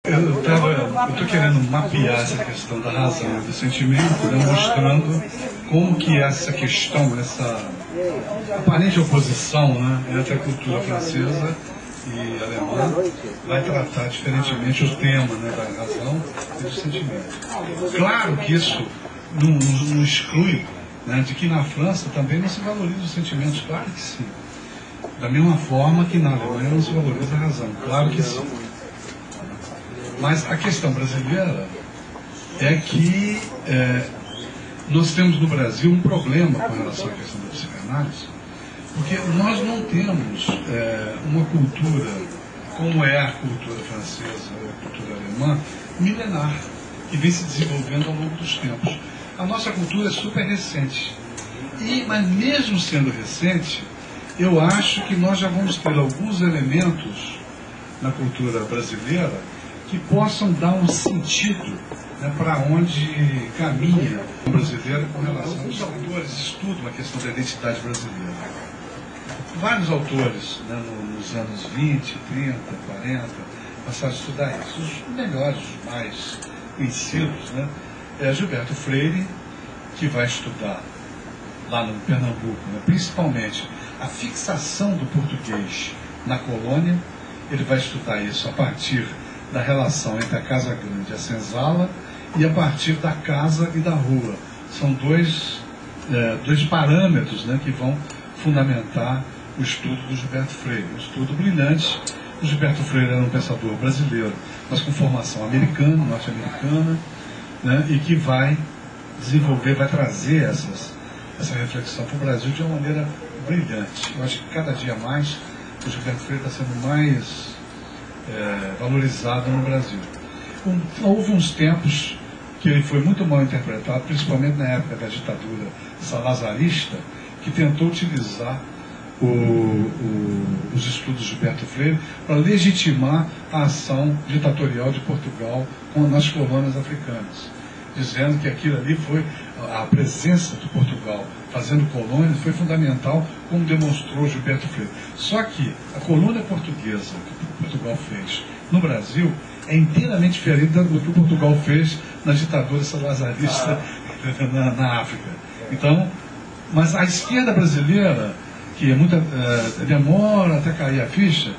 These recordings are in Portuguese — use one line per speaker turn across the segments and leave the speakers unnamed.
Eu estou querendo mapear essa questão da razão e do sentimento, né, mostrando como que essa questão, essa aparente oposição, né, entre a cultura francesa e alemã vai tratar diferentemente o tema, né, da razão e do sentimento. Claro que isso não exclui, né, de que na França também não se valoriza os sentimentos, claro que sim. Da mesma forma que na Alemanha não se valoriza a razão, claro que sim. Mas a questão brasileira é que nós temos no Brasil um problema com relação à questão da psicanálise, porque nós não temos uma cultura, como é a cultura francesa ou a cultura alemã, milenar, que vem se desenvolvendo ao longo dos tempos. A nossa cultura é super recente. Mas mesmo sendo recente, eu acho que nós já vamos ter alguns elementos na cultura brasileira que possam dar um sentido, né, para onde caminha o brasileiro com relação aos autores estudam a questão da identidade brasileira. Vários autores, né, nos anos 20, 30, 40, passaram a estudar isso. Os melhores, os mais conhecidos, né, é Gilberto Freire, que vai estudar lá no Pernambuco, né, principalmente a fixação do português na colônia. Ele vai estudar isso a partir da relação entre a Casa Grande e a Senzala e a partir da casa e da rua. São dois parâmetros, né, que vão fundamentar o estudo do Gilberto Freire. Um estudo brilhante. O Gilberto Freire era um pensador brasileiro, mas com formação americana, norte-americana, né, e que vai desenvolver, vai trazer essa reflexão para o Brasil de uma maneira brilhante. Eu acho que cada dia mais o Gilberto Freire está sendo mais valorizado no Brasil. Houve uns tempos que ele foi muito mal interpretado, principalmente na época da ditadura salazarista, que tentou utilizar os estudos de Gilberto Freire para legitimar a ação ditatorial de Portugal nas colônias africanas, dizendo que aquilo ali foi a presença de Portugal fazendo colônias foi fundamental, como demonstrou Gilberto Freire. Só que a colônia portuguesa que Portugal fez no Brasil é inteiramente diferente do que Portugal fez na ditadura salazarista na África. Então, mas a esquerda brasileira, que é muito, demora até cair a ficha,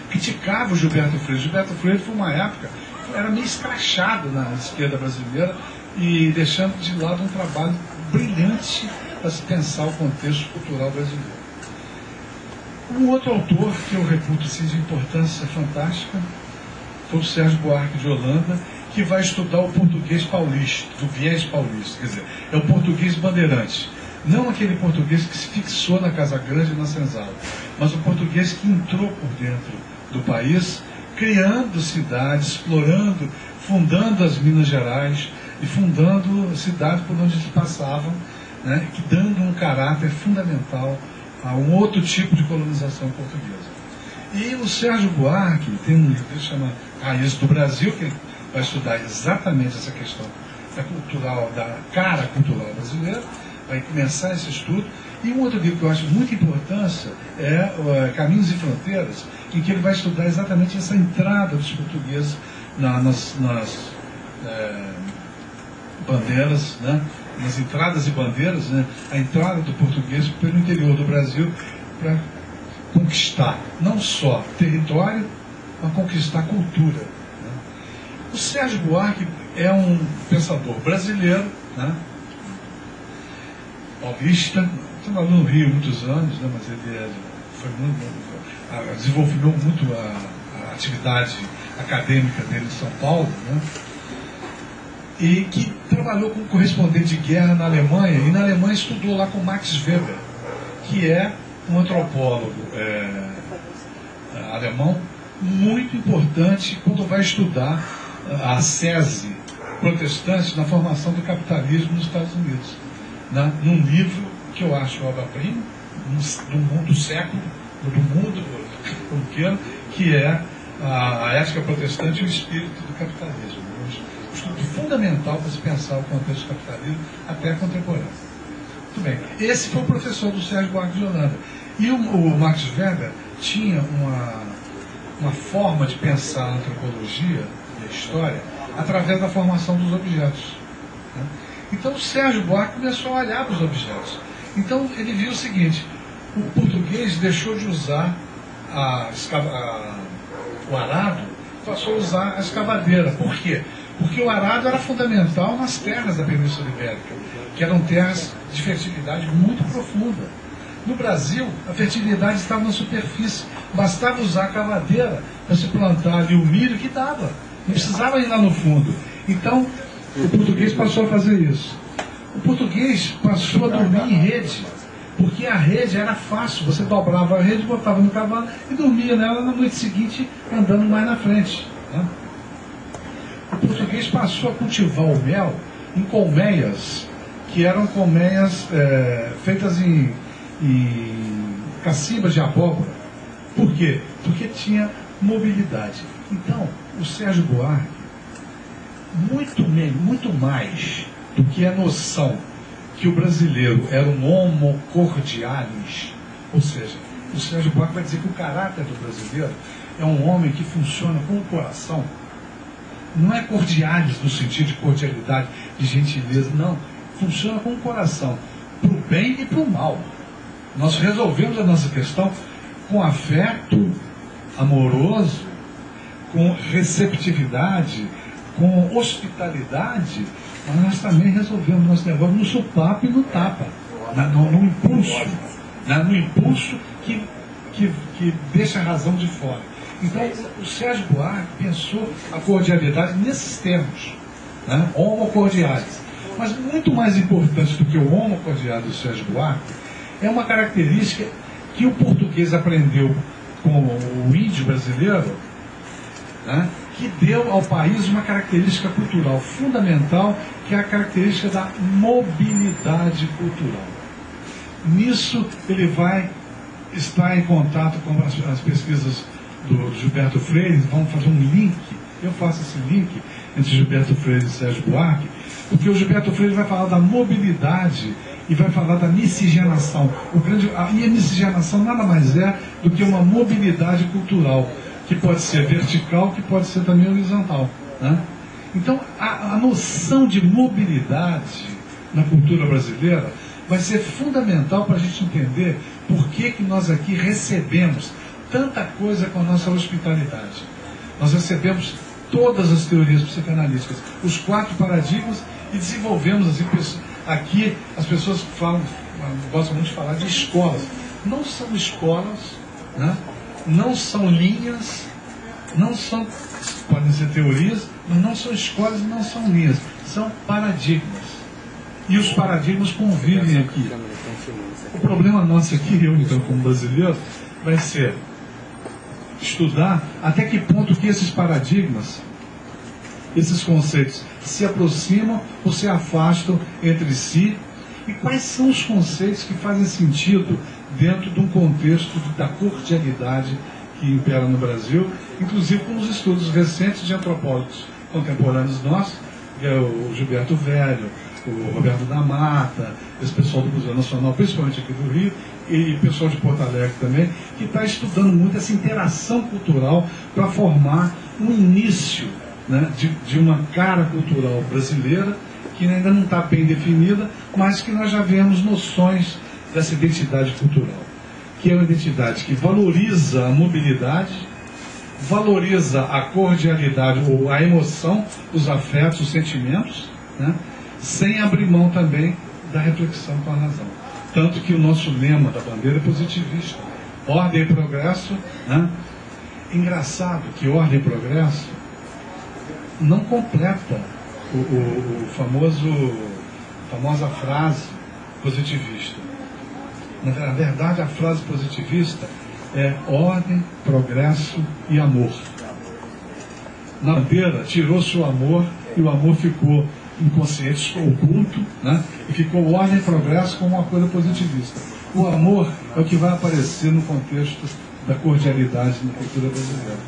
criticava o Gilberto Freire. Gilberto Freire foi uma época, era meio escrachado na esquerda brasileira e deixando de lado um trabalho brilhante para se pensar o contexto cultural brasileiro. Um outro autor que eu reputo assim, de importância fantástica foi o Sérgio Buarque de Holanda, que vai estudar o português paulista, do viés paulista, quer dizer, é o português bandeirante. Não aquele português que se fixou na Casa Grande e na Senzala, mas o português que entrou por dentro do país, criando cidades, explorando, fundando as Minas Gerais e fundando cidades por onde se passavam, né, que dando um caráter fundamental a um outro tipo de colonização portuguesa. E o Sérgio Buarque tem um livro que se chama Raízes do Brasil, que vai estudar exatamente essa questão da cara cultural brasileira, vai começar esse estudo. E um outro livro que eu acho de muita importância é Caminhos e Fronteiras, em que ele vai estudar exatamente essa entrada dos portugueses nas bandeiras, né? Nas entradas e bandeiras, né? A entrada do português pelo interior do Brasil para conquistar não só território, mas conquistar cultura. Né? O Sérgio Buarque é um pensador brasileiro, né? Paulista, trabalhou no Rio muitos anos, né? Mas ele desenvolveu muito a atividade acadêmica dele em São Paulo, né? E que trabalhou como correspondente de guerra na Alemanha, e na Alemanha estudou lá com Max Weber, que é um antropólogo alemão muito importante quando vai estudar a sese protestante na formação do capitalismo nos Estados Unidos, né? Num livro que eu acho obra-prima do século, do mundo, que é a ética protestante e o espírito do capitalismo. Um estudo fundamental para se pensar o contexto do capitalismo até contemporâneo. Muito bem. Esse foi o professor do Sérgio Buarque de Holanda. E o Max Weber tinha uma forma de pensar a antropologia e a história através da formação dos objetos. Né? Então o Sérgio Buarque começou a olhar para os objetos. Então ele viu o seguinte: o português deixou de usar o arado, passou a usar a escavadeira. Por quê? Porque o arado era fundamental nas terras da Península Ibérica, que eram terras de fertilidade muito profunda. No Brasil, a fertilidade estava na superfície. Bastava usar a cavadeira para se plantar ali o milho que dava. Não precisava ir lá no fundo. Então, o português passou a fazer isso. O português passou a dormir em rede, porque a rede era fácil. Você dobrava a rede, botava no cavalo e dormia nela na noite seguinte, andando mais na frente. Né? O português passou a cultivar o mel em colmeias, que eram colmeias feitas em cacibas de abóbora. Por quê? Porque tinha mobilidade. Então, o Sérgio Buarque, muito mais do que a noção que o brasileiro era um homo cordialis, ou seja, o Sérgio Buarque vai dizer que o caráter do brasileiro é um homem que funciona com o coração. Não é cordialis no sentido de cordialidade, de gentileza, não. Funciona com o coração, para o bem e para o mal. Nós resolvemos a nossa questão com afeto amoroso, com receptividade, com hospitalidade, mas nós também resolvemos o nosso negócio no sopapo e no tapa, no impulso, no impulso que deixa a razão de fora. Então, o Sérgio Buarque pensou a cordialidade nesses termos, né? Homo cordialis. Mas muito mais importante do que o homo cordialis do Sérgio Buarque é uma característica que o português aprendeu com o índio brasileiro, né? Que deu ao país uma característica cultural fundamental, que é a característica da mobilidade cultural. Nisso ele vai estar em contato com as pesquisas do Gilberto Freire. Vamos fazer um link, eu faço esse link entre Gilberto Freire e Sérgio Buarque, porque o Gilberto Freire vai falar da mobilidade e vai falar da miscigenação. E a miscigenação nada mais é do que uma mobilidade cultural, que pode ser vertical, que pode ser também horizontal. Né? Então, a noção de mobilidade na cultura brasileira vai ser fundamental para a gente entender por que nós aqui recebemos tanta coisa com a nossa hospitalidade. Nós recebemos todas as teorias psicanalíticas, os 4 paradigmas, e desenvolvemos assim, aqui as pessoas gostam muito de falar de escolas. Não são escolas, né? Não são linhas, podem ser teorias, mas não são escolas e não são linhas, são paradigmas. E os paradigmas convivem aqui. O problema nosso aqui, eu então como brasileiro, vai ser estudar até que ponto que esses paradigmas, esses conceitos, se aproximam ou se afastam entre si, e quais são os conceitos que fazem sentido dentro de um contexto da cordialidade que impera no Brasil, inclusive com os estudos recentes de antropólogos contemporâneos nossos, que é o Gilberto Velho, o Roberto da Mata, esse pessoal do Museu Nacional, principalmente aqui do Rio, e o pessoal de Porto Alegre também, que está estudando muito essa interação cultural para formar um início, né, de uma cara cultural brasileira que ainda não está bem definida, mas que nós já vemos noções dessa identidade cultural, que é uma identidade que valoriza a mobilidade, valoriza a cordialidade ou a emoção, os afetos, os sentimentos, né, sem abrir mão também da reflexão com a razão. Tanto que o nosso lema da bandeira é positivista, ordem e progresso. Né? Engraçado que ordem e progresso não completa famosa frase positivista. Na verdade, a frase positivista é ordem, progresso e amor. Na bandeira tirou-se o amor e o amor ficou inconsciente, oculto, né? E ficou ordem e progresso como uma coisa positivista. O amor é o que vai aparecer no contexto da cordialidade na cultura brasileira.